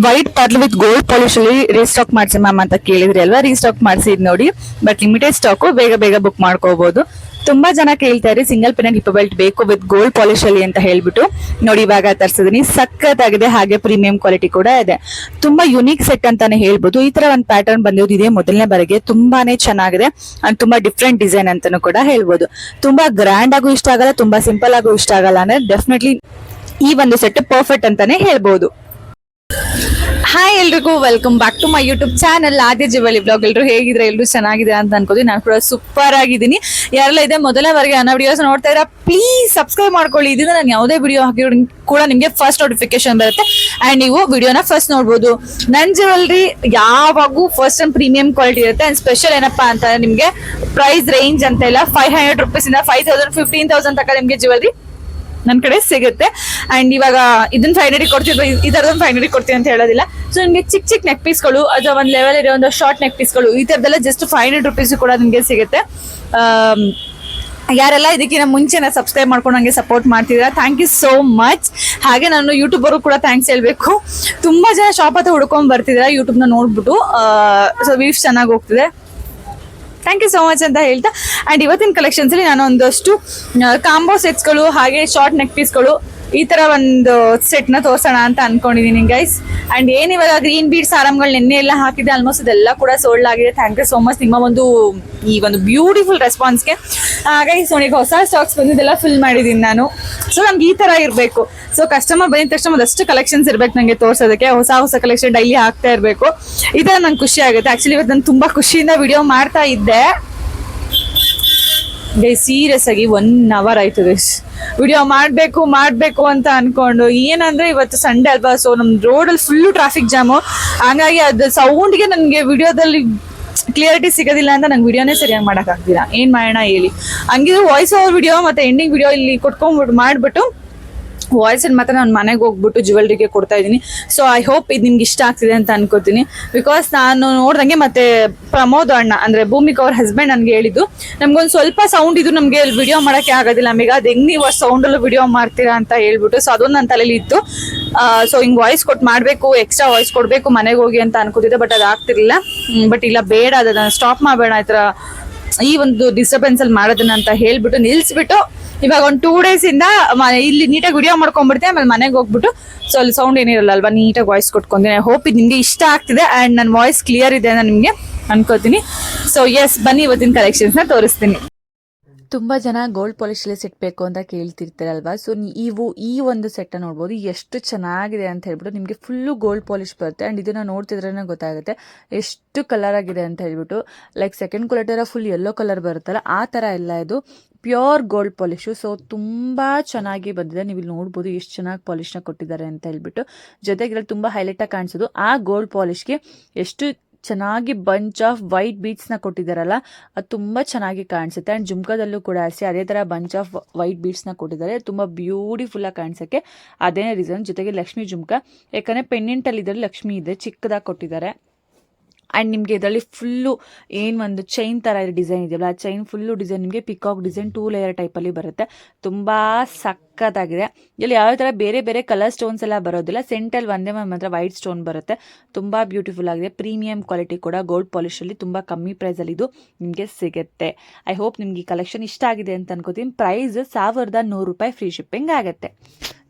White pearl with gold polish ಅಲ್ಲಿ restock ಮಾಡಿಸಿ ma'am ಅಂತ ಕೇಳಿದ್ರಿ ಅಲ್ವಾ. ರೀಸ್ಟಾಕ್ ಮಾಡಿಸಿದ್ ನೋಡಿ, ಬಟ್ ಲಿಮಿಟೆಡ್ ಸ್ಟಾಕ್, ಬೇಗ ಬೇಗ ಬುಕ್ ಮಾಡ್ಕೋಬಹುದು. ತುಂಬಾ ಜನ ಕೇಳ್ತಾ ಇರಿ ಸಿಂಗಲ್ ಪಿನ್ ಹಿಪ್ ಬೆಲ್ಟ್ ಬೇಕು ವಿತ್ ಗೋಲ್ಡ್ ಪಾಲಿಶ್ ಅಲ್ಲಿ ಅಂತ ಹೇಳ್ಬಿಟ್ಟು. ನೋಡಿ ಇವಾಗ ತರಿಸಿದೀನಿ, ಸಖತ್ತಾಗಿದೆ, ಹಾಗೆ ಪ್ರೀಮಿಯಂ ಕ್ವಾಲಿಟಿ ಕೂಡ ಇದೆ. ತುಂಬಾ ಯುನೀಕ್ ಸೆಟ್ ಅಂತಾನೆ ಹೇಳ್ಬೋದು. ಈ ತರ ಒಂದು ಪ್ಯಾಟರ್ನ್ ಬಂದಿರೋದು ಇದೆ ಮೊದಲನೇ ಬಾರಿಗೆ, ತುಂಬಾನೇ ಚೆನ್ನಾಗಿದೆ ಅಂಡ್ ತುಂಬಾ ಡಿಫ್ರೆಂಟ್ ಡಿಸೈನ್ ಅಂತಾನು ಕೂಡ ಹೇಳ್ಬೋದು. ತುಂಬಾ ಗ್ರ್ಯಾಂಡ್ ಆಗು ಇಷ್ಟ ಆಗಲ್ಲ, ತುಂಬಾ ಸಿಂಪಲ್ ಆಗು ಇಷ್ಟ ಆಗಲ್ಲ ಅಂದ್ರೆ ಡೆಫಿನೆಟ್ಲಿ ಈ ಒಂದು ಸೆಟ್ ಪರ್ಫೆಕ್ಟ್ ಅಂತಾನೆ ಹೇಳ್ಬೋದು. ಹಾಯ್ ಎಲ್ರಿಗೂ, welcome back to my YouTube channel Aadya jewellery blog. ಎಲ್ಲರೂ ಹೇಗಿದ್ರೆ, ಎಲ್ಲರೂ ಚೆನ್ನಾಗಿದೆ ಅಂತ ಅನ್ಕೋತೀನಿ. ನಾನು ಕೂಡ ಸೂಪರ್ ಆಗಿದ್ದೀನಿ. ಯಾರೆಲ್ಲ ಇದೆ ಮೊದಲವರೆಗೆ ನನ್ನ ವಿಡಿಯೋಸ್ ನೋಡ್ತಾ ಇದ್ದೀರಾ, ಪ್ಲೀಸ್ ಸಬ್ಸ್ಕ್ರೈಬ್ ಮಾಡ್ಕೊಳ್ಳಿ. ಇದರಿಂದ ನಾನು ಯಾವುದೇ ವಿಡಿಯೋ ಹಾಕಿರೋ ಕೂಡ ನಿಮಗೆ ಫಸ್ಟ್ ನೋಟಿಫಿಕೇಶನ್ ಬರುತ್ತೆ ಅಂಡ್ ನೀವು ವಿಡಿಯೋನ ಫಸ್ಟ್ ನೋಡ್ಬೋದು. ನನ್ನ ಜ್ಯುವೆಲರಿ ಯಾವಾಗೂ ಫಸ್ಟ್ ಅಂಡ್ ಪ್ರೀಮಿಯಂ ಕ್ವಾಲಿಟಿ ಇರುತ್ತೆ. ಅಂಡ್ ಸ್ಪೆಷಲ್ ಏನಪ್ಪಾ ಅಂತ ನಿಮಗೆ ಪ್ರೈಸ್ ರೇಂಜ್ ಅಂತ ಇಲ್ಲ, 500 ರೂಪೀಸ್ ಇಂದ 5000 15,000 ತನಕ ನಿಮಗೆ ಜ್ಯುವೆಲರಿ ನನ್ನ ಕಡೆ ಸಿಗುತ್ತೆ. ಅಂಡ್ ಇವಾಗ ಇದನ್ನ 500 ಕೊಡ್ತೀವಿ, ಇದರದೊಂದು 500 ಕೊಡ್ತೀವಿ ಅಂತ ಹೇಳೋದಿಲ್ಲ. ಸೊ ನಿಮಗೆ ಚಿಕ್ಕ ಚಿಕ್ಕ ನೆಕ್ ಪೀಸ್ಗಳು ಅಥವಾ ಒಂದು ಲೆವೆಲ್ ಇರೋ ಒಂದು ಶಾರ್ಟ್ ನೆಕ್ ಪೀಸ್ಗಳು ಈ ತರದೆಲ್ಲ ಜಸ್ಟ್ 500 ರೂಪೀಸ್ ಕೂಡ ನಿಮಗೆ ಸಿಗುತ್ತೆ. ಯಾರೆಲ್ಲ ಇದಕ್ಕಿಂತ ಮುಂಚೆನ ಸಬ್ಸ್ಕ್ರೈಬ್ ಮಾಡ್ಕೊಂಡು ನಂಗೆ ಸಪೋರ್ಟ್ ಮಾಡ್ತಿದ್ದೀರಾ, ಥ್ಯಾಂಕ್ ಯು ಸೋ ಮಚ್. ಹಾಗೆ ನಾನು ಯೂಟ್ಯೂಬರು ಕೂಡ ಥ್ಯಾಂಕ್ಸ್ ಹೇಳ್ಬೇಕು. ತುಂಬಾ ಜನ ಶಾಪ್ ಹತ್ರ ಹುಡ್ಕೊಂಡ್ ಬರ್ತಿದ್ದೀರಾ ಯೂಟ್ಯೂಬ್ನ ನೋಡ್ಬಿಟ್ಟು. ಸೊ ವ್ಯೂಸ್ ಚೆನ್ನಾಗಿ ಹೋಗ್ತಿದೆ, ಥ್ಯಾಂಕ್ ಯು ಸೋ ಮಚ್ ಅಂತ ಹೇಳ್ತಾ. ಅಂಡ್ ಇವತ್ತಿನ ಕಲೆಕ್ಷನ್ಸ್ ಅಲ್ಲಿ ನಾನು ಒಂದಷ್ಟು ಕಾಂಬೋ ಸೆಟ್ಸ್ಗಳು ಹಾಗೆ ಶಾರ್ಟ್ ನೆಕ್ ಪೀಸ್ಗಳು ಈ ತರ ಒಂದು ಸೆಟ್ ನ ತೋರ್ಸೋಣ ಅಂತ ಅನ್ಕೊಂಡಿದೀನಿ ಗೈಸ್. ಅಂಡ್ ಏನ್ ಇವಾಗ ಗ್ರೀನ್ ಬೀಡ್ಸ್ ಆರಾಮ್ಗಳು ನೆನ್ನೆ ಎಲ್ಲ ಹಾಕಿದೆ, ಆಲ್ಮೋಸ್ಟ್ ಅದೆಲ್ಲ ಕೂಡ ಸೋಲ್ಡ್ ಆಗಿದೆ. ಥ್ಯಾಂಕ್ ಯು ಸೋ ಮಚ್ ನಿಮ್ಮ ಈ ಒಂದು ಬ್ಯೂಟಿಫುಲ್ ರೆಸ್ಪಾನ್ಸ್ಗೆ ಗೈಸ್. ನೋಡಿ ಹೊಸ ಸ್ಟಾಕ್ಸ್ ಬಂದಿದ್ದೆಲ್ಲ ಫಿಲ್ ಮಾಡಿದೀನಿ ನಾನು. ಸೊ ನಮ್ಗೆ ಈ ತರ ಇರಬೇಕು. ಸೊ ಕಸ್ಟಮರ್ ಬಂದಿದ ತಕ್ಷಣ ಒಂದಷ್ಟು ಕಲೆಕ್ಷನ್ಸ್ ಇರ್ಬೇಕು ನಂಗೆ ತೋರ್ಸೋದಕ್ಕೆ, ಹೊಸ ಹೊಸ ಕಲೆಕ್ಷನ್ ಡೈಲಿ ಹಾಕ್ತಾ ಇರಬೇಕು. ಈ ತರ ನಂಗೆ ಖುಷಿ ಆಗುತ್ತೆ. ಆಕ್ಚುಲಿ ಇವತ್ತು ನಾನು ತುಂಬಾ ಖುಷಿಯಿಂದ ವಿಡಿಯೋ ಮಾಡ್ತಾ ಇದ್ದೆ ಗೈಸ್. ಸೀರಿಯಸ್ ಆಗಿ 1 hour ಆಯ್ತು ಗೈಸ್ ವಿಡಿಯೋ ಮಾಡ್ಬೇಕು ಅಂತ ಅನ್ಕೊಂಡು. ಏನಂದ್ರೆ ಇವತ್ತು ಸಂಡೇ ಅಲ್ವಾ, ಸೊ ನಮ್ ರೋಡಲ್ಲಿ ಫುಲ್ಲು ಟ್ರಾಫಿಕ್ ಜಾಮು. ಹಂಗಾಗಿ ಅದು ಸೌಂಡ್ಗೆ ನನಗೆ ವಿಡಿಯೋದಲ್ಲಿ ಕ್ಲಿಯರಿಟಿ ಸಿಗೋದಿಲ್ಲ ಅಂತ ನಂಗೆ ವಿಡಿಯೋನೇ ಸರಿಯಾಗಿ ಮಾಡಕ್ ಆಗ್ತಿಲ್ಲ. ಏನ್ ಮಾಡೋಣ ಹೇಳಿ. ಹಂಗಿದ್ರು ವಾಯ್ಸ್ ಓವರ್ ವಿಡಿಯೋ ಮತ್ತೆ ಎಂಡಿಂಗ್ ವಿಡಿಯೋ ಇಲ್ಲಿ ಕೊಟ್ಕೊಂಡ್ಬಿಟ್ಟು ಮಾಡ್ಬಿಟ್ಟು ವಾಯ್ಸ್ ಮಾತ್ರ ನಾನು ಮನೆಗೆ ಹೋಗ್ಬಿಟ್ಟು ಜ್ಯುವೆಲ್ರಿಗೆ ಕೊಡ್ತಾ ಇದ್ದೀನಿ. ಸೊ ಐ ಹೋಪ್ ಇದು ನಿಮ್ಗೆ ಇಷ್ಟ ಆಗ್ತಿದೆ ಅಂತ ಅನ್ಕೋತೀನಿ. ಬಿಕಾಸ್ ನಾನು ನೋಡ್ದಂಗೆ ಮತ್ತೆ ಪ್ರಮೋದ್ ಅಣ್ಣ ಅಂದ್ರೆ ಭೂಮಿಕಾ ಅವ್ರ ಹಸ್ಬೆಂಡ್ ನನ್ಗೆ ಹೇಳಿದ್ದು, ನಮ್ಗೊಂದು ಸ್ವಲ್ಪ ಸೌಂಡ್ ಇದು ನಮ್ಗೆ ವಿಡಿಯೋ ಮಾಡಕ್ಕೆ ಆಗೋದಿಲ್ಲ ಮಿಗ, ಅದು ಹೆಂಗ್ ನೀವು ಸೌಂಡ್ ಅಲ್ಲೂ ವಿಡಿಯೋ ಮಾಡ್ತೀರಾ ಅಂತ ಹೇಳ್ಬಿಟ್ಟು. ಸೊ ಅದೊಂದು ನನ್ನ ತಲೆಯಲ್ಲಿ ಇತ್ತು. ಸೊ ಹಿಂಗ್ ವಾಯ್ಸ್ ಕೊಟ್ಟು ಮಾಡ್ಬೇಕು, ಎಕ್ಸ್ಟ್ರಾ ವಾಯ್ಸ್ ಕೊಡ್ಬೇಕು ಮನೆಗೆ ಹೋಗಿ ಅಂತ ಅನ್ಕೋತಿದ್ದೆ, ಬಟ್ ಅದು ಆಗ್ತಿರ್ಲಿಲ್ಲ. ಬಟ್ ಇಲ್ಲ ಬೇಡ, ಅದನ್ನ ಸ್ಟಾಪ್ ಮಾಡಬೇಡ ಈ ತರ ಈ ಒಂದು ಡಿಸ್ಟರ್ಬೆನ್ಸ್ ಅಲ್ಲಿ ಮಾಡೋದನ್ನ ಅಂತ ಹೇಳ್ಬಿಟ್ಟು ನಿಲ್ಸ್ಬಿಟ್ಟು ಇವಾಗ ಒಂದು 2 days ಇಂದ ಇಲ್ಲಿ ನೀಟಾಗಿ ವಿಡಿಯೋ ಮಾಡ್ಕೊಂಡ್ಬಿಡ್ತೆ. ಆಮೇಲೆ ಮನೆಗೆ ಹೋಗ್ಬಿಟ್ಟು ಸೊ ಅಲ್ಲಿ ಸೌಂಡ್ ಏನಿರಲ್ಲ ಅಲ್ವಾ, ನೀಟಾಗಿ ವಾಯ್ಸ್ ಕೊಟ್ಕೊಂತೀನಿ. ಐ ಹೋಪ್ ಇದು ನಿಮ್ಗೆ ಇಷ್ಟ ಆಗ್ತಿದೆ ಅಂಡ್ ನನ್ನ ವಾಯ್ಸ್ ಕ್ಲಿಯರ್ ಇದೆ ಅಂತ ನಿಮ್ಗೆ ಅನ್ಕೋತೀನಿ. ಸೊ ಎಸ್, ಬನ್ನಿ ಇವತ್ತಿನ ಕಲೆಕ್ಷನ್ಸ್ ನ ತೋರಿಸ್ತೀನಿ. ತುಂಬ ಜನ ಗೋಲ್ಡ್ ಪಾಲಿಶಲ್ಲಿ ಸೆಟ್ ಬೇಕು ಅಂತ ಕೇಳ್ತಿರ್ತಾರಲ್ವಾ. ಸೊ ನೀವು ಈ ಒಂದು ಸೆಟ್ ನೋಡ್ಬೋದು ಎಷ್ಟು ಚೆನ್ನಾಗಿದೆ ಅಂತ ಹೇಳ್ಬಿಟ್ಟು. ನಿಮಗೆ ಫುಲ್ಲು ಗೋಲ್ಡ್ ಪಾಲಿಶ್ ಬರುತ್ತೆ ಆ್ಯಂಡ್ ಇದನ್ನು ನೋಡ್ತಿದ್ರೇ ಗೊತ್ತಾಗುತ್ತೆ ಎಷ್ಟು ಕಲರ್ ಆಗಿದೆ ಅಂತ ಹೇಳ್ಬಿಟ್ಟು. ಲೈಕ್ ಸೆಕೆಂಡ್ ಕ್ವಾಲಿಟಿರ ಫುಲ್ ಯೆಲ್ಲೋ ಕಲರ್ ಬರುತ್ತಲ್ಲ ಆ ಥರ ಎಲ್ಲ ಇದು ಪ್ಯೂರ್ ಗೋಲ್ಡ್ ಪಾಲಿಶು. ಸೊ ತುಂಬ ಚೆನ್ನಾಗಿ ಬಂದಿದೆ. ನೀವು ಇಲ್ಲಿ ನೋಡ್ಬೋದು ಎಷ್ಟು ಚೆನ್ನಾಗಿ ಪಾಲಿಶ್ನ ಕೊಟ್ಟಿದ್ದಾರೆ ಅಂತ ಹೇಳ್ಬಿಟ್ಟು. ಜೊತೆಗೆ ಇದ್ರಲ್ಲಿ ತುಂಬ ಹೈಲೈಟಾಗಿ ಕಾಣಿಸೋದು ಆ ಗೋಲ್ಡ್ ಪಾಲಿಶ್ಗೆ ಎಷ್ಟು ಚೆನ್ನಾಗಿ ಬಂಚ್ ಆಫ್ ವೈಟ್ ಬೀಡ್ಸ್ನ ಕೊಟ್ಟಿದ್ದಾರಲ್ಲ, ಅದು ತುಂಬ ಚೆನ್ನಾಗಿ ಕಾಣಿಸುತ್ತೆ. ಆ್ಯಂಡ್ ಜುಮ್ಕಾದಲ್ಲೂ ಕೂಡ ಅಷ್ಟೇ ಅದೇ ಥರ ಬಂಚ್ ಆಫ್ ವೈಟ್ ಬೀಡ್ಸ್ನ ಕೊಟ್ಟಿದ್ದಾರೆ. ತುಂಬ ಬ್ಯೂಟಿಫುಲ್ಲಾಗಿ ಕಾಣಿಸೋಕ್ಕೆ ಅದೇ ರೀಸನ್. ಜೊತೆಗೆ ಲಕ್ಷ್ಮಿ ಜುಮ್ಕಾ, ಯಾಕಂದರೆ ಪೆಂಡೆಂಟಲ್ಲಿ ಇದರಲ್ಲಿ ಲಕ್ಷ್ಮಿ ಇದೆ, ಚಿಕ್ಕದಾಗಿ ಕೊಟ್ಟಿದ್ದಾರೆ. ಆ್ಯಂಡ್ ನಿಮಗೆ ಇದರಲ್ಲಿ ಫುಲ್ಲು ಏನು ಒಂದು ಚೈನ್ ಥರ ಡಿಸೈನ್ ಇದೆಯಲ್ಲ, ಆ ಚೈನ್ ಫುಲ್ಲು ಡಿಸೈನ್ ನಿಮಗೆ ಪಿಕಾಕ್ ಡಿಸೈನ್ 2 ಲೇಯರ್ ಟೈಪಲ್ಲಿ ಬರುತ್ತೆ. ತುಂಬ ಸಕ್ಕತ್ತಾಗಿದೆ. ಇಲ್ಲಿ ಯಾವ ಥರ ಬೇರೆ ಬೇರೆ ಕಲರ್ ಸ್ಟೋನ್ಸ್ ಎಲ್ಲ ಬರೋದಿಲ್ಲ, ಸೆಂಟಲ್ಲಿ ಒಂದೇ ಮಾತ್ರ ವೈಟ್ ಸ್ಟೋನ್ ಬರುತ್ತೆ. ತುಂಬ ಬ್ಯೂಟಿಫುಲ್ ಆಗಿದೆ. ಪ್ರೀಮಿಯಂ ಕ್ವಾಲಿಟಿ ಕೂಡ ಗೋಲ್ಡ್ ಪಾಲಿಶಲ್ಲಿ ತುಂಬ ಕಮ್ಮಿ ಪ್ರೈಸಲ್ಲಿ ಇದು ನಿಮಗೆ ಸಿಗುತ್ತೆ. ಐ ಹೋಪ್ ನಿಮ್ಗೆ ಈ ಕಲೆಕ್ಷನ್ ಇಷ್ಟ ಆಗಿದೆ ಅಂತ ಅನ್ಕೋತೀನಿ. ಪ್ರೈಸ್ 1100 ರೂಪಾಯಿ, ಫ್ರೀ ಶಿಪ್ಪಿಂಗ್ ಆಗುತ್ತೆ.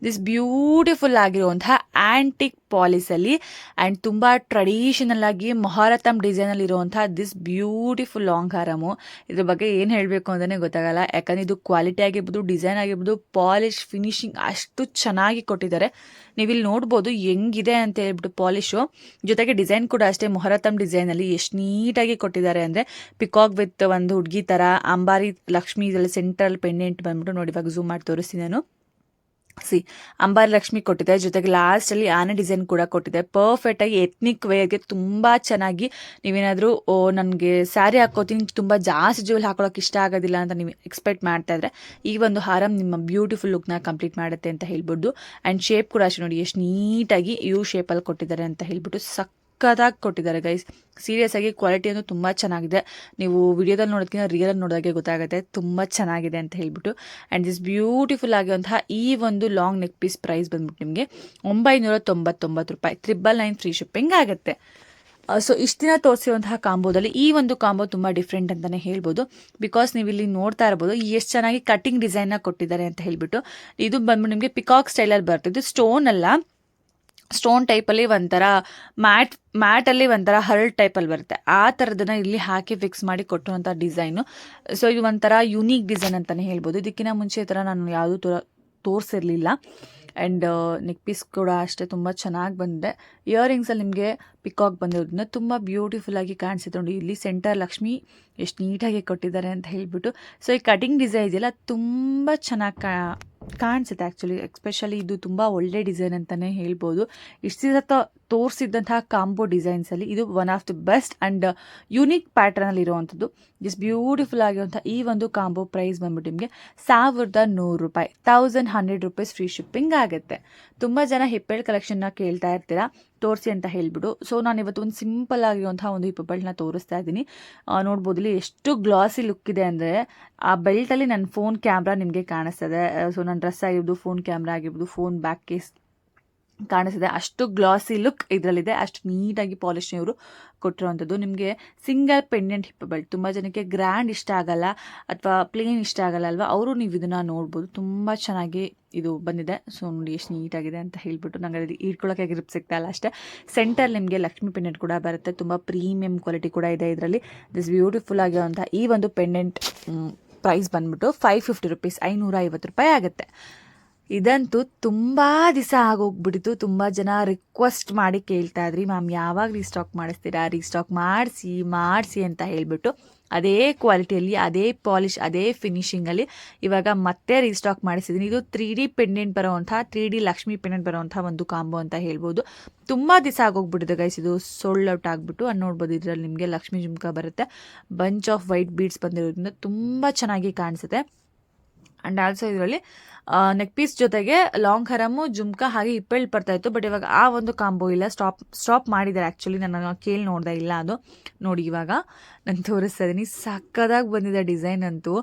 ದಿಸ್ ಬ್ಯೂಟಿಫುಲ್ ಆಗಿರುವಂತಹ ಆ್ಯಂಟಿಕ್ ಪಾಲಿಸಲ್ಲಿ ಆ್ಯಂಡ್ ತುಂಬ ಟ್ರೆಡಿಷನಲ್ ಆಗಿ ಮೊಹರತಮ್ ಡಿಸೈನಲ್ಲಿ ಇರುವಂತಹ ದಿಸ್ ಬ್ಯೂಟಿಫುಲ್ ಲಾಂಗ್ ಹಾರಮು. ಇದ್ರ ಬಗ್ಗೆ ಏನು ಹೇಳಬೇಕು ಅಂತಲೇ ಗೊತ್ತಾಗಲ್ಲ. ಯಾಕಂದರೆ ಇದು ಕ್ವಾಲಿಟಿ ಆಗಿರ್ಬೋದು, ಡಿಸೈನ್ ಆಗಿರ್ಬೋದು, ಪಾಲಿಶ್ ಫಿನಿಶಿಂಗ್ ಅಷ್ಟು ಚೆನ್ನಾಗಿ ಕೊಟ್ಟಿದ್ದಾರೆ. ನೀವಿಲ್ಲಿ ನೋಡ್ಬೋದು ಹೆಂಗಿದೆ ಅಂತ ಹೇಳ್ಬಿಟ್ಟು ಪಾಲಿಶು. ಜೊತೆಗೆ ಡಿಸೈನ್ ಕೂಡ ಅಷ್ಟೇ ಮೊಹರತಮ್ ಡಿಸೈನಲ್ಲಿ ಎಷ್ಟು ನೀಟಾಗಿ ಕೊಟ್ಟಿದ್ದಾರೆ ಅಂದರೆ ಪಿಕಾಕ್ ವಿತ್ ಒಂದು ಹುಡುಗಿ ಥರ ಅಂಬಾರಿ ಲಕ್ಷ್ಮಿ ಇದರಲ್ಲಿ ಸೆಂಟ್ರಲ್ ಪೆಂಡೆಂಟ್ ಬಂದ್ಬಿಟ್ಟು ನೋಡಿ. ಇವಾಗ ಝೂಮ್ ಮಾಡಿ ತೋರಿಸ್ತೀನಿ ನಾನು. ಅಂಬಾರಿ ಲಕ್ಷ್ಮಿ ಕೊಟ್ಟಿದೆ, ಜೊತೆಗೆ ಲಾಸ್ಟಲ್ಲಿ ಆನೆ ಡಿಸೈನ್ ಕೂಡ ಕೊಟ್ಟಿದೆ. ಪರ್ಫೆಕ್ಟಾಗಿ ಎತ್ನಿಕ್ ವೇರ್ಗೆ ತುಂಬ ಚೆನ್ನಾಗಿ. ನೀವೇನಾದರೂ ನನಗೆ ಸ್ಯಾರಿ ಹಾಕೋತೀನಿ ತುಂಬ ಜಾಸ್ತಿ ಜ್ಯುವೆಲ್ ಹಾಕೊಳ್ಳೋಕೆ ಇಷ್ಟ ಆಗೋದಿಲ್ಲ ಅಂತ ನೀವು ಎಕ್ಸ್ಪೆಕ್ಟ್ ಮಾಡ್ತಾ ಇದ್ರೆ ಈ ಒಂದು ಹಾರಂ ನಿಮ್ಮ ಬ್ಯೂಟಿಫುಲ್ ಲುಕ್ನ ಕಂಪ್ಲೀಟ್ ಮಾಡುತ್ತೆ ಅಂತ ಹೇಳ್ಬೋದು. ಆ್ಯಂಡ್ ಶೇಪ್ ಕೂಡ ಅಷ್ಟೇ ನೋಡಿ ಎಷ್ಟು ನೀಟಾಗಿ ಯು ಶೇಪಲ್ಲಿ ಕೊಟ್ಟಿದ್ದಾರೆ ಅಂತ ಹೇಳ್ಬಿಟ್ಟು. ಸಕ್ಕತ್ತಾಗಿ ಕೊಟ್ಟಿದ್ದಾರೆ ಗೈಸ್. ಸೀರಿಯಸ್ ಆಗಿ ಕ್ವಾಲಿಟಿ ಅಂತೂ ತುಂಬ ಚೆನ್ನಾಗಿದೆ. ನೀವು ವಿಡಿಯೋದಲ್ಲಿ ನೋಡೋದಕ್ಕಿಂತ ರಿಯಲ್ ನೋಡೋದಾಗೆ ಗೊತ್ತಾಗುತ್ತೆ ತುಂಬ ಚೆನ್ನಾಗಿದೆ ಅಂತ ಹೇಳ್ಬಿಟ್ಟು. ಆ್ಯಂಡ್ ದಿಸ್ ಬ್ಯೂಟಿಫುಲ್ ಆಗಿರುವಂತಹ ಈ ಒಂದು ಲಾಂಗ್ ನೆಕ್ ಪೀಸ್ ಪ್ರೈಸ್ ಬಂದ್ಬಿಟ್ಟು ನಿಮಗೆ 999 ರೂಪಾಯಿ, 999 ಫ್ರೀ ಶಿಪ್ಪಿಂಗ್ ಆಗುತ್ತೆ. ಸೊ ಇಷ್ಟು ದಿನ ತೋರಿಸಿರುವಂತಹ ಕಾಂಬೋದಲ್ಲಿ ಈ ಒಂದು ಕಾಂಬೋ ತುಂಬ ಡಿಫ್ರೆಂಟ್ ಅಂತಲೇ ಹೇಳ್ಬೋದು. ಬಿಕಾಸ್ ನೀವು ಇಲ್ಲಿ ನೋಡ್ತಾ ಇರ್ಬೋದು ಎಷ್ಟು ಚೆನ್ನಾಗಿ ಕಟ್ಟಿಂಗ್ ಡಿಸೈನ್ನ ಕೊಟ್ಟಿದ್ದಾರೆ ಅಂತ ಹೇಳ್ಬಿಟ್ಟು. ಇದು ಬಂದ್ಬಿಟ್ಟು ನಿಮಗೆ ಪಿಕಾಕ್ ಸ್ಟೈಲಲ್ಲಿ ಬರ್ತಿದ್ದು, ಸ್ಟೋನ್ ಅಲ್ಲ, ಸ್ಟೋನ್ ಟೈಪಲ್ಲಿ ಒಂಥರ ಮ್ಯಾಟಲ್ಲಿ ಒಂಥರ ಹರ್ಲ್ ಟೈಪಲ್ಲಿ ಬರುತ್ತೆ. ಆ ಥರದನ್ನ ಇಲ್ಲಿ ಹಾಕಿ ಫಿಕ್ಸ್ ಮಾಡಿ ಕೊಟ್ಟಿರುವಂಥ ಡಿಸೈನು. ಸೊ ಇದು ಒಂಥರ ಯುನೀಕ್ ಡಿಸೈನ್ ಅಂತಲೇ ಹೇಳ್ಬೋದು. ಇದಕ್ಕಿಂತ ಮುಂಚೆ ಈ ಥರ ನಾನು ಯಾವುದೂ ತೋರಿಸಿರಲಿಲ್ಲ. ಆ್ಯಂಡ್ ನೆಕ್ ಪೀಸ್ ಕೂಡ ಅಷ್ಟೇ ತುಂಬ ಚೆನ್ನಾಗಿ ಬಂದಿದೆ. ಇಯರಿಂಗ್ಸಲ್ಲಿ ನಿಮಗೆ ಪಿಕಾಕ್ ಬಂದಿರೋದ್ರಿಂದ ತುಂಬ ಬ್ಯೂಟಿಫುಲ್ಲಾಗಿ ಕಾಣಿಸುತ್ತೆ ನೋಡಿ. ಇಲ್ಲಿ ಸೆಂಟರ್ ಲಕ್ಷ್ಮಿ ಎಷ್ಟು ನೀಟಾಗಿ ಕೊಟ್ಟಿದ್ದಾರೆ ಅಂತ ಹೇಳ್ಬಿಟ್ಟು. ಸೊ ಈ ಕಟಿಂಗ್ ಡಿಸೈನ್ ಇದೆಯಲ್ಲ ತುಂಬ ಚೆನ್ನಾಗಿ ಕಾಣಿಸುತ್ತೆ ಆ್ಯಕ್ಚುಲಿ. ಎಸ್ಪೆಷಲಿ ಇದು ತುಂಬ ಒಳ್ಳೆ ಡಿಸೈನ್ ಅಂತಲೇ ಹೇಳ್ಬೋದು. ಇಷ್ಟು ದಿವಸ ತೋರಿಸಿದ್ದಂತಹ ಕಾಂಬೋ ಡಿಸೈನ್ಸಲ್ಲಿ ಇದು one of the best and unique ಪ್ಯಾಟರ್ನಲ್ಲಿ ಇರುವಂಥದ್ದು. ದಿಸ್ ಬ್ಯೂಟಿಫುಲ್ ಆಗಿರುವಂಥ ಈ ಒಂದು ಕಾಂಬೋ ಪ್ರೈಸ್ ಬಂದ್ಬಿಟ್ಟು ನಿಮಗೆ 1100 ರೂಪಾಯಿ, 1100 ರೂಪೀಸ್ ಫ್ರೀ ಶಿಪ್ಪಿಂಗ್ ಆಗುತ್ತೆ. ತುಂಬ ಜನ ಹಿಪ್ಪೆಲ್ ಕಲೆಕ್ಷನ್ನ ಕೇಳ್ತಾ ಇರ್ತೀರಾ ತೋರಿಸಿ ಅಂತ ಹೇಳ್ಬಿಟ್ಟು. ಸೊ ನಾನು ಇವತ್ತು ಒಂದು ಸಿಂಪಲ್ ಆಗಿರುವಂತಹ ಒಂದು ಹಿಪ್ ಬೆಲ್ಟ್ನ ತೋರಿಸ್ತಾ ಇದ್ದೀನಿ. ನೋಡ್ಬೋದು ಇಲ್ಲಿ ಎಷ್ಟು ಗ್ಲಾಸಿ ಲುಕ್ ಇದೆ ಅಂದರೆ, ಆ ಬೆಲ್ಟಲ್ಲಿ ನನ್ನ ಫೋನ್ ಕ್ಯಾಮ್ರಾ ನಿಮಗೆ ಕಾಣಿಸ್ತದೆ. ಸೊ ನನ್ನ ಡ್ರೆಸ್ ಆಗಿರ್ಬೋದು, ಫೋನ್ ಕ್ಯಾಮ್ರಾ ಆಗಿರ್ಬೋದು, ಫೋನ್ ಬ್ಯಾಕ್ ಕೇಸ್ ಕಾಣಿಸಿದೆ. ಅಷ್ಟು ಗ್ಲಾಸಿ ಲುಕ್ ಇದರಲ್ಲಿದೆ. ಅಷ್ಟು ನೀಟಾಗಿ ಪಾಲಿಶ್ ಇವರು ಕೊಟ್ಟಿರುವಂಥದ್ದು. ನಿಮಗೆ ಸಿಂಗಲ್ ಪೆಂಡೆಂಟ್ ಹಿಪ್ ಬೆಲ್ಟ್ ತುಂಬ ಜನಕ್ಕೆ ಗ್ರ್ಯಾಂಡ್ ಇಷ್ಟ ಆಗಲ್ಲ ಅಥವಾ ಪ್ಲೇನ್ ಇಷ್ಟ ಆಗಲ್ಲ ಅಲ್ವಾ, ಅವರು ನೀವು ಇದನ್ನು ನೋಡ್ಬೋದು. ತುಂಬ ಚೆನ್ನಾಗಿ ಇದು ಬಂದಿದೆ. ಸೊ ನೋಡಿ ಎಷ್ಟು ನೀಟಾಗಿದೆ ಅಂತ ಹೇಳ್ಬಿಟ್ಟು. ನಂಗೆ ಅದು ಇಟ್ಕೊಳ್ಳೋಕೆ ಗ್ರಿಪ್ ಸಿಗ್ತಾ ಇಲ್ಲ ಅಷ್ಟೇ. ಸೆಂಟರ್ ನಿಮಗೆ ಲಕ್ಷ್ಮಿ ಪೆಂಡೆಂಟ್ ಕೂಡ ಬರುತ್ತೆ. ತುಂಬ ಪ್ರೀಮಿಯಂ ಕ್ವಾಲಿಟಿ ಕೂಡ ಇದೆ ಇದರಲ್ಲಿ. ದಿಸ್ ಬ್ಯೂಟಿಫುಲ್ ಆಗಿರುವಂಥ ಈ ಒಂದು ಪೆಂಡೆಂಟ್ ಪ್ರೈಸ್ ಬಂದ್ಬಿಟ್ಟು 550 ರೂಪೀಸ್, 550 ರೂಪಾಯಿ ಆಗುತ್ತೆ. ಇದಂತೂ ತುಂಬ ದಿವಸ ಆಗೋಗ್ಬಿಟ್ಟಿತ್ತು. ತುಂಬ ಜನ ರಿಕ್ವೆಸ್ಟ್ ಮಾಡಿ ಕೇಳ್ತಾ ಇದ್ರಿ, ಮ್ಯಾಮ್ ಯಾವಾಗ ರೀಸ್ಟಾಕ್ ಮಾಡಿಸ್ತೀರಾ, ರೀಸ್ಟಾಕ್ ಮಾಡಿಸಿ ಅಂತ ಹೇಳಿಬಿಟ್ಟು. ಅದೇ ಕ್ವಾಲಿಟಿಯಲ್ಲಿ, ಅದೇ ಪಾಲಿಶ್, ಅದೇ ಫಿನಿಶಿಂಗಲ್ಲಿ ಇವಾಗ ಮತ್ತೆ ರೀಸ್ಟಾಕ್ ಮಾಡಿಸಿದ್ದೀನಿ. ಇದು 3D ಪೆಂಡೆಂಟ್ ಬರೋವಂಥ, 3D ಲಕ್ಷ್ಮಿ ಪೆಂಡೆಂಟ್ ಬರೋವಂಥ ಒಂದು ಕಾಂಬೋ ಅಂತ ಹೇಳ್ಬೋದು. ತುಂಬ ದಿವಸ ಆಗೋಗ್ಬಿಟ್ಟಿದೆ ಗೈಸ್. ಇದು ಸೋಲ್ಡ್ ಔಟ್ ಆಗಿಬಿಟ್ಟು. ನೋಡ್ಬೋದು ಇದರಲ್ಲಿ ನಿಮಗೆ ಲಕ್ಷ್ಮಿ ಜುಮ್ಕ ಬರುತ್ತೆ. ಬಂಚ್ ಆಫ್ ವೈಟ್ ಬೀಡ್ಸ್ ಬಂದಿರೋದ್ರಿಂದ ತುಂಬ ಚೆನ್ನಾಗಿ ಕಾಣಿಸುತ್ತೆ. ಆ್ಯಂಡ್ ಆಲ್ಸೋ ಇದರಲ್ಲಿ ನೆಕ್ ಪೀಸ್ ಜೊತೆಗೆ ಲಾಂಗ್ ಹರಮು, ಜುಮ್ಕ ಹಾಗೆ ಹಿಪ್ಪೆಳ್ ಬರ್ತಾಯಿತ್ತು. ಬಟ್ ಇವಾಗ ಆ ಒಂದು ಕಾಂಬೋ ಇಲ್ಲ, ಸ್ಟಾಪ್ ಮಾಡಿದ್ದಾರೆ ಆ್ಯಕ್ಚುಲಿ. ನಾನು ಕೇಳಿ ನೋಡ್ದೆ, ಇಲ್ಲ ಅದು ನೋಡಿ ಇವಾಗ ನಾನು ತೋರಿಸ್ತಾ ಇದ್ದೀನಿ. ಸಕ್ಕದಾಗಿ ಬಂದಿದೆ ಡಿಸೈನ್ ಅಂತೂ.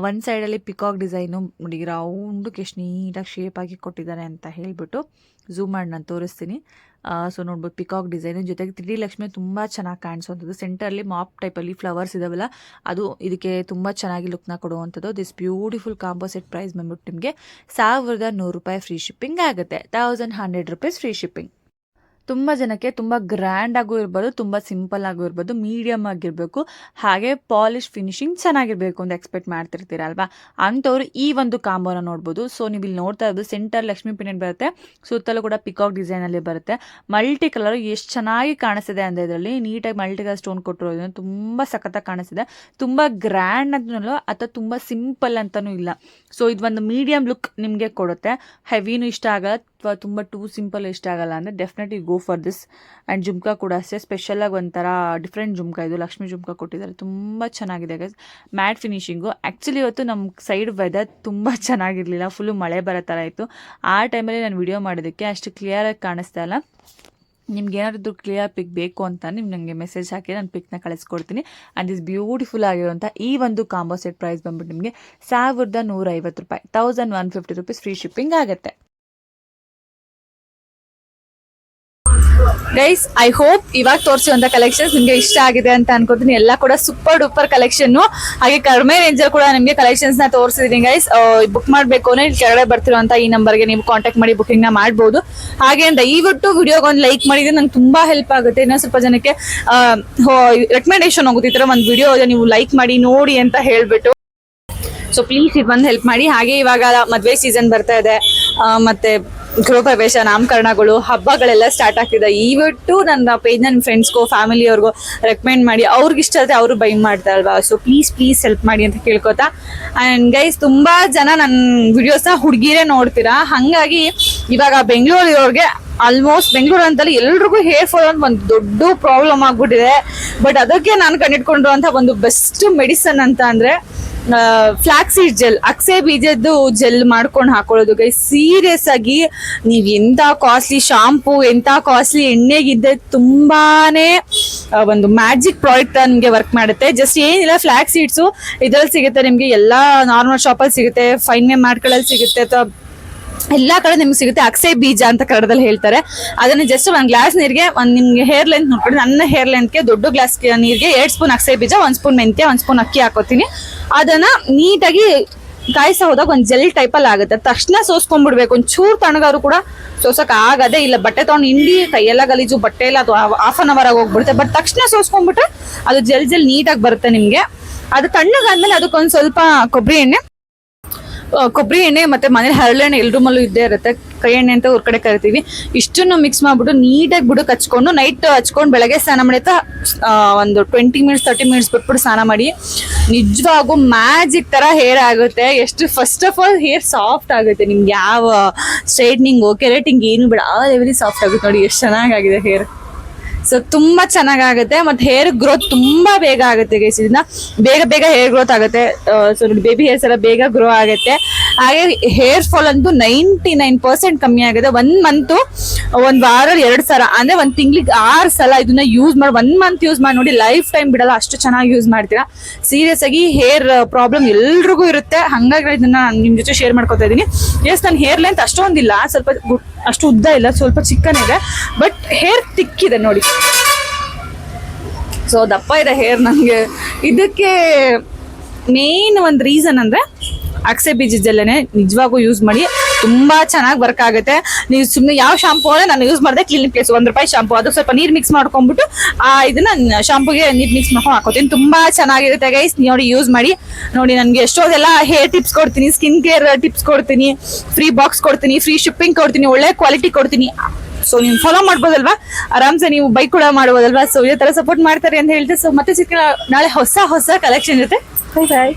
ಒಂದು ಸೈಡಲ್ಲಿ ಪಿಕಾಕ್ ಡಿಸೈನು ನೋಡಿ, ರೌಂಡಕ್ಕೆ ಎಷ್ಟು ನೀಟಾಗಿ ಶೇಪ್ ಆಗಿ ಕೊಟ್ಟಿದ್ದಾರೆ ಅಂತ ಹೇಳಿಬಿಟ್ಟು ಝೂಮ್ ಮಾಡಿ ನಾನು ತೋರಿಸ್ತೀನಿ. ಸೊ ನೋಡ್ಬೋದು ಪಿಕಾಕ್ ಡಿಸೈನ್ ಜೊತೆಗೆ 3D ಲಕ್ಷ್ಮಿ ತುಂಬ ಚೆನ್ನಾಗಿ ಕಾಣಿಸುವಂಥದ್ದು. ಸೆಂಟರಲ್ಲಿ ಮಾಪ್ ಟೈಪಲ್ಲಿ ಫ್ಲವರ್ಸ್ ಇದಾವಲ್ಲ, ಅದು ಇದಕ್ಕೆ ತುಂಬ ಚೆನ್ನಾಗಿ ಲುಕ್ನ ಕೊಡುವಂಥದ್ದು. This beautiful combo set price ಬಂದ್ಬಿಟ್ಟು ನಿಮಗೆ 1100 ರೂಪಾಯಿ ಫ್ರೀ ಶಿಪ್ಪಿಂಗ್ ಆಗುತ್ತೆ. 1100 ರೂಪೀಸ್ ಫ್ರೀ ಶಿಪ್ಪಿಂಗ್. ತುಂಬ ಜನಕ್ಕೆ ತುಂಬ ಗ್ರ್ಯಾಂಡ್ ಆಗೂ ಇರ್ಬೋದು, ತುಂಬ ಸಿಂಪಲ್ ಆಗೂ ಇರ್ಬೋದು, ಮೀಡಿಯಮ್ ಆಗಿರಬೇಕು, ಹಾಗೆ ಪಾಲಿಶ್ ಫಿನಿಶಿಂಗ್ ಚೆನ್ನಾಗಿರಬೇಕು ಅಂತ ಎಕ್ಸ್ಪೆಕ್ಟ್ ಮಾಡ್ತಿರ್ತೀರಲ್ವಾ, ಅಂಥವ್ರು ಈ ಒಂದು ಕಾಂಬೋನ ನೋಡ್ಬೋದು. ಸೊ ನೀವು ಇಲ್ಲಿ ನೋಡ್ತಾ ಇರೋದು ಸೆಂಟರ್ ಲಕ್ಷ್ಮಿ ಪೆಂಡೆಂಟ್ ಬರುತ್ತೆ, ಸುತ್ತಲೂ ಕೂಡ ಪಿಕಾಕ್ ಡಿಸೈನಲ್ಲಿ ಬರುತ್ತೆ. ಮಲ್ಟಿ ಕಲರ್ ಎಷ್ಟು ಚೆನ್ನಾಗಿ ಕಾಣಿಸ್ತಿದೆ ಅಂದರೆ ಇದರಲ್ಲಿ ನೀಟಾಗಿ ಮಲ್ಟಿ ಕಲರ್ ಸ್ಟೋನ್ ಕೊಟ್ಟಿರೋದ್ರಿಂದ ತುಂಬ ಸಖತ್ತಾಗಿ ಕಾಣಿಸ್ತಿದೆ. ತುಂಬ ಗ್ರ್ಯಾಂಡ್ ಅಂತನೂ ಅಥವಾ ತುಂಬ ಸಿಂಪಲ್ ಅಂತಲೂ ಇಲ್ಲ. ಸೊ ಇದು ಒಂದು ಮೀಡಿಯಮ್ ಲುಕ್ ನಿಮಗೆ ಕೊಡುತ್ತೆ. ಹೆವಿನೂ ಇಷ್ಟ ಆಗಲ್ಲ ಅಥವಾ ತುಂಬ ಟೂ ಸಿಂಪಲ್ ಇಷ್ಟ ಆಗಲ್ಲ ಅಂದರೆ definitely go for this. And jhumka ಕೂಡ ಅಷ್ಟೇ ಸ್ಪೆಷಲಾಗಿ ಒಂಥರ ಡಿಫ್ರೆಂಟ್ ಜುಮ್ಕಾ, ಇದು ಲಕ್ಷ್ಮಿ ಜುಮ್ಕಾ ಕೊಟ್ಟಿದ್ದಾರೆ. ತುಂಬ ಚೆನ್ನಾಗಿದೆ ಗೈಸ್. ಮ್ಯಾಟ್ ಫಿನಿಶಿಂಗು. ಆ್ಯಕ್ಚುಲಿ ಇವತ್ತು ನಮ್ಮ ಸೈಡ್ ವೆದರ್ ತುಂಬ ಚೆನ್ನಾಗಿರಲಿಲ್ಲ, ಫುಲ್ಲು ಮಳೆ ಬರೋ ಥರ ಇತ್ತು. ಆ ಟೈಮಲ್ಲಿ ನಾನು ವಿಡಿಯೋ ಮಾಡೋದಕ್ಕೆ ಅಷ್ಟು ಕ್ಲಿಯರಾಗಿ ಕಾಣಿಸ್ತಾ ಇಲ್ಲ. ನಿಮ್ಗೆ ಏನಾದ್ರು ಕ್ಲಿಯರ್ ಪಿಕ್ ಬೇಕು ಅಂತ ನನಗೆ ಮೆಸೇಜ್ ಹಾಕಿ ನಾನು ಪಿಕ್ನ ಕಳಿಸ್ಕೊಡ್ತೀನಿ. ಆ್ಯಂಡ್ ದಿಸ್ ಬ್ಯೂಟಿಫುಲ್ ಆಗಿರುವಂಥ ಈ ಒಂದು ಕಾಂಬೋ ಸೆಟ್ ಪ್ರೈಸ್ ಬಂದ್ಬಿಟ್ಟು ನಿಮಗೆ 1150 ರೂಪಾಯಿ, 1150 ರೂಪೀಸ್ ಫ್ರೀ ಶಿಪ್ಪಿಂಗ್ ಆಗುತ್ತೆ. ಗೈಸ್, ಐ ಹೋಪ್ ಇವಾಗ ತೋರಿಸುವಂತ ಕಲೆಕ್ಷನ್ಸ್ ನಿಮ್ಗೆ ಇಷ್ಟ ಆಗಿದೆ ಅಂತ ಅನ್ಕೋತೀನಿ. ಎಲ್ಲ ಕೂಡ ಸೂಪರ್ ಡೂಪರ್ ಕಲೆಕ್ಷನ್, ಹಾಗೆ ಕಡಿಮೆ ರೇಂಜಲ್ಲಿ ಕೂಡ ನಿಮಗೆ ಕಲೆಕ್ಷನ್ಸ್ ನ ತೋರಿಸಿದೀನಿ ಗೈಸ್. ಬುಕ್ ಮಾಡಬೇಕು ಅಂದ್ರೆ ಇಲ್ಲಿ ಕೆಳಗಡೆ ಬರ್ತಿರುವಂತ ಈ ನಂಬರ್ಗೆ ನೀವು ಕಾಂಟ್ಯಾಕ್ಟ್ ಮಾಡಿ ಬುಕಿಂಗ್ ನ ಮಾಡಬಹುದು. ಹಾಗೆ ದಯವಿಟ್ಟು ವಿಡಿಯೋಗೆ ಒಂದು ಲೈಕ್ ಮಾಡಿದ್ರೆ ನಂಗೆ ತುಂಬಾ ಹೆಲ್ಪ್ ಆಗುತ್ತೆ. ಇನ್ನೂ ಸ್ವಲ್ಪ ಜನಕ್ಕೆ ರೆಕಮೆಂಡೇಶನ್ ಹೋಗುತ್ತೆ, ಈ ತರ ಒಂದು ವಿಡಿಯೋ ನೀವು ಲೈಕ್ ಮಾಡಿ ನೋಡಿ ಅಂತ ಹೇಳ್ಬಿಟ್ಟು. ಸೊ ಪ್ಲೀಸ್ ಇದು ಒಂದು ಹೆಲ್ಪ್ ಮಾಡಿ. ಹಾಗೆ ಇವಾಗ ಮದುವೆ ಸೀಸನ್ ಬರ್ತಾ ಇದೆ, ಮತ್ತೆ ಗೃಹ ಪ್ರವೇಶ, ನಾಮಕರಣಗಳು, ಹಬ್ಬಗಳೆಲ್ಲ ಸ್ಟಾರ್ಟ್ ಆಗ್ತಿದೆ. ಇವತ್ತು ನನ್ನ ಪೇಜ್ ನನ್ನ ಫ್ರೆಂಡ್ಸ್ಗೂ ಫ್ಯಾಮಿಲಿಯವ್ರಿಗೂ ರೆಕಮೆಂಡ್ ಮಾಡಿ, ಅವ್ರಿಗೆ ಇಷ್ಟ ಆದರೆ ಅವರು ಬೈ ಮಾಡ್ತಾರಲ್ವಾ. ಸೊ ಪ್ಲೀಸ್ ಹೆಲ್ಪ್ ಮಾಡಿ ಅಂತ ಕೇಳ್ಕೊತಾ. ಆ್ಯಂಡ್ ಗೈಸ್, ತುಂಬ ಜನ ನನ್ನ ವಿಡಿಯೋಸ್ನ ಹುಡುಗಿರೇ ನೋಡ್ತೀರಾ, ಹಾಗಾಗಿ ಇವಾಗ ಬೆಂಗಳೂರಿರೋರಿಗೆ ಆಲ್ಮೋಸ್ಟ್ ಬೆಂಗಳೂರು ಅಂತಲ್ಲಿ ಎಲ್ರಿಗೂ ಹೇರ್ ಫಾಲ್ ಅಂತ ಒಂದು ದೊಡ್ಡ ಪ್ರಾಬ್ಲಮ್ ಆಗ್ಬಿಟ್ಟಿದೆ. ಬಟ್ ಅದಕ್ಕೆ ನಾನು ಕಂಡಿಡ್ಕೊಂಡಿರುವಂಥ ಒಂದು ಬೆಸ್ಟ್ ಮೆಡಿಸನ್ ಅಂತ ಅಂದರೆ ಫ್ಲಾಕ್ ಸೀಡ್ ಜೆಲ್, ಅಕ್ಸೆ ಬೀಜದ್ದು ಜೆಲ್ ಮಾಡ್ಕೊಂಡು ಹಾಕೊಳ್ಳೋದು ಗೈಸ್. ಸೀರಿಯಸ್ ಆಗಿ ನೀವ್ ಎಂತ ಕಾಸ್ಟ್ಲಿ ಶಾಂಪೂ, ಎಂತ ಕಾಸ್ಟ್ಲಿ ಎಣ್ಣೆಗಿದ್ದೆ ತುಂಬಾನೇ ಒಂದು ಮ್ಯಾಜಿಕ್ ಪ್ರಾಡಕ್ಟ್ ನಿಮ್ಗೆ ವರ್ಕ್ ಮಾಡುತ್ತೆ. ಜಸ್ಟ್ ಏನಿಲ್ಲ, ಫ್ಲಾಕ್ ಸೀಡ್ಸು ಇದ್ರಲ್ಲಿ ಸಿಗುತ್ತೆ ನಿಮ್ಗೆ, ಎಲ್ಲಾ ನಾರ್ಮಲ್ ಶಾಪಲ್ಲಿ ಸಿಗುತ್ತೆ, ಫೈನ್ ಮಾರ್ಟ್ಗಳಲ್ಲಿ ಸಿಗುತ್ತೆ, ಅಥವಾ ಎಲ್ಲಾ ಕಡೆ ನಿಮ್ಗೆ ಸಿಗುತ್ತೆ. ಅಕ್ಸೆ ಬೀಜ ಅಂತ ಕನ್ನಡದಲ್ಲಿ ಹೇಳ್ತಾರೆ. ಅದನ್ನ ಜಸ್ಟ್ ಒಂದ್ ಗ್ಲಾಸ್ ನೀರಿಗೆ, ನಿಮ್ಗೆ ಹೇರ್ ಲೆಂತ್ ನೋಡ್ಕೊಳ್ಳಿ. ನನ್ನ ಹೇರ್ ಲೆಂತ್ಗೆ ದೊಡ್ಡ ಗ್ಲಾಸ್ ನೀರಿಗೆ 2 ಸ್ಪೂನ್ ಅಕ್ಸೆ ಬೀಜ, 1 ಸ್ಪೂನ್ ಮೆಂತ್ಯ, 1 ಸ್ಪೂನ್ ಅಕ್ಕಿ ಹಾಕೋತೀನಿ. ಅದನ್ನ ನೀಟಾಗಿ ಕಾಯಿಸ ಹೋದಾಗ ಒಂದ್ ಜೆಲ್ ಟೈಪಲ್ಲಿ ಆಗುತ್ತೆ. ತಕ್ಷಣ ಸೋಸ್ಕೊಂಡ್ಬಿಡ್ಬೇಕು. ಒಂಚೂರು ತಣ್ಣಗಾದ್ರು ಕೂಡ ಸೋಸಕ್ ಆಗದೆ ಇಲ್ಲ. ಬಟ್ಟೆ ತಗೊಂಡು ಹಿಂಡಿ ಕೈಯೆಲ್ಲ ಗಲೀಜು, ಬಟ್ಟೆ ಎಲ್ಲ ಅದು ಹಾಫ್ ಅನ್ ಅವರ್ ಆಗಿ ಹೋಗ್ಬಿಡುತ್ತೆ. ಬಟ್ ತಕ್ಷಣ ಸೋಸ್ಕೊಂಡ್ಬಿಟ್ರೆ ಅದು ಜೆಲ್ ನೀಟಾಗಿ ಬರುತ್ತೆ ನಿಮ್ಗೆ. ಅದು ತಣ್ಣಗಾದ್ಮೇಲೆ ಅದಕ್ಕೊಂದ್ ಸ್ವಲ್ಪ ಕೊಬ್ಬರಿ ಎಣ್ಣೆ ಮತ್ತೆ ಮನೇಲಿ ಹರಳೆಣ್ಣೆ ಎಲ್ರೂ ಮಲ್ಲೂ ಇದ್ದೇ ಇರುತ್ತೆ. ಕೈ ಎಣ್ಣೆ ಅಂತ ಊರ್ ಕಡೆ ಕರಿತೀವಿ. ಇಷ್ಟನ್ನು ಮಿಕ್ಸ್ ಮಾಡ್ಬಿಟ್ಟು ನೀಟಾಗಿ ಬುಡಕ್ ಹಚ್ಕೊಂಡು ನೈಟ್ ಹಚ್ಕೊಂಡು ಬೆಳಗ್ಗೆ ಸ್ನಾನ ಮಾಡಿ ಒಂದು 20 ಮಿನಿಟ್ಸ್ 30 ಮಿನಿಟ್ಸ್ ಬಿಟ್ಬಿಟ್ಟು ಸ್ನಾನ ಮಾಡಿ. ನಿಜವಾಗೂ ಮ್ಯಾಜಿಕ್ ತರ ಹೇರ್ ಆಗುತ್ತೆ. ಎಷ್ಟು first of all hair soft ಆಗುತ್ತೆ. ನಿಮ್ಗೆ ಯಾವ ಸ್ಟ್ರೈಟ್ನಿಂಗು ಕೆರೆಟಿಂಗ್ ಏನು ಬೇಡ, ಆ ಲೆವೆಲಿ ಸಾಫ್ಟ್ ಆಗುತ್ತೆ. ನೋಡಿ ಎಷ್ಟು ಚೆನ್ನಾಗಿದೆ ಹೇರ್. ಸೊ ತುಂಬಾ ಚೆನ್ನಾಗಾಗುತ್ತೆ. ಮತ್ತೆ ಹೇರ್ ಗ್ರೋತ್ ತುಂಬಾ ಬೇಗ ಆಗುತ್ತೆ ಗೈಸ್. ಇದನ್ನ ಬೇಗ ಹೇರ್ ಗ್ರೋತ್ ಆಗುತ್ತೆ. ಸೊ ನೋಡಿ, ಬೇಬಿ ಹೇರ್ಸ್ ಎಲ್ಲ ಬೇಗ ಗ್ರೋ ಆಗುತ್ತೆ. ಹಾಗೆ ಹೇರ್ ಫಾಲ್ ಅಂತೂ 99% ಕಮ್ಮಿ ಆಗುತ್ತೆ. 1 ಮಂತ್, ಒಂದ್ ವಾರ 2 ಸಲ ಅಂದ್ರೆ 1 ತಿಂಗಳಿಗೆ 6 ಸಲ ಇದನ್ನ ಯೂಸ್ ಮಾಡಿ 1 ಮಂತ್ ಯೂಸ್ ಮಾಡಿ ನೋಡಿ. ಲೈಫ್ ಟೈಮ್ ಬಿಡಲ್ಲ, ಅಷ್ಟು ಚೆನ್ನಾಗಿ ಯೂಸ್ ಮಾಡ್ತೀರಾ. ಸೀರಿಯಸ್ ಆಗಿ ಹೇರ್ ಪ್ರಾಬ್ಲಮ್ ಎಲ್ರಿಗೂ ಇರುತ್ತೆ. ಹಂಗಾಗಿ ಇದನ್ನ ನಿಮ್ ಜೊತೆ ಶೇರ್ ಮಾಡ್ಕೊತಾ ಇದೀನಿ. ಎಸ್, ನನ್ನ ಹೇರ್ ಲೆಂತ್ ಅಷ್ಟೊಂದಿಲ್ಲ, ಸ್ವಲ್ಪ ಅಷ್ಟು ಉದ್ದ ಇಲ್ಲ, ಸ್ವಲ್ಪ ಚಿಕ್ಕನೇ ಇದೆ. ಬಟ್ ಹೇರ್ ತಿಕ್ಕಿದೆ ನೋಡಿ. ಸೊ ದಪ್ಪ ಇದೆ ಹೇರ್ ನನಗೆ. ಇದಕ್ಕೆ ಮೇನ್ ಒಂದು ರೀಸನ್ ಅಂದ್ರೆ ಅಕ್ಸೆ ಬೀಜ ಜೆಲ್ಲೆನೆ. ನಿಜವಾಗೂ ಯೂಸ್ ಮಾಡಿ, ತುಂಬಾ ಚೆನ್ನಾಗಿ ವರ್ಕ್ ಆಗುತ್ತೆ. ನೀವು ಸುಮ್ಮನೆ ಯಾವ ಶಾಂಪೂ ಅಂದ್ರೆ ನಾನು ಯೂಸ್ ಮಾಡಿದೆ ಕ್ಲಿನಿಕ್ ಪ್ಲೇಸ್ ₹1 ಶಾಂಪೂ, ಅದು ಸ್ವಲ್ಪ ನೀರ್ ಮಿಕ್ಸ್ ಮಾಡ್ಕೊಂಡ್ಬಿಟ್ಟು ಇದನ್ನ ಶಾಂಪೂಗೆ ನೀರ್ ಮಿಕ್ಸ್ ಮಾಡ್ಕೊಂಡು ಹಾಕೋತೀನಿ. ತುಂಬಾ ಚೆನ್ನಾಗಿರುತ್ತೆ ಗೈಸ್, ನೋಡಿ ಯೂಸ್ ಮಾಡಿ. ನೋಡಿ, ನನ್ಗೆ ಎಷ್ಟೋದೆಲ್ಲ ಹೇರ್ ಟಿಪ್ಸ್ ಕೊಡ್ತೀನಿ, ಸ್ಕಿನ್ ಕೇರ್ ಟಿಪ್ಸ್ ಕೊಡ್ತೀನಿ, ಫ್ರೀ ಬಾಕ್ಸ್ ಕೊಡ್ತೀನಿ, ಫ್ರೀ ಶಿಪ್ಪಿಂಗ್ ಕೊಡ್ತೀನಿ, ಒಳ್ಳೆ ಕ್ವಾಲಿಟಿ ಕೊಡ್ತೀನಿ. ಸೊ ನೀವು ಫಾಲೋ ಮಾಡ್ಬೋದಲ್ವಾ, ಆರಾಮ್ಸೆ ನೀವು ಬೈಕ್ ಕೂಡ ಮಾಡ್ಬೋದಲ್ವಾ. ಸೊ ಇದೇ ತರ ಸಪೋರ್ಟ್ ಮಾಡ್ತಾರೆ ಅಂತ ಹೇಳ್ತೆ. ಸೊ ಮತ್ತೆ ಸಿಕ್ಕ ನಾಳೆ ಹೊಸ ಕಲೆಕ್ಷನ್ ಜೊತೆ. ಬೈ ಬಾಯ್.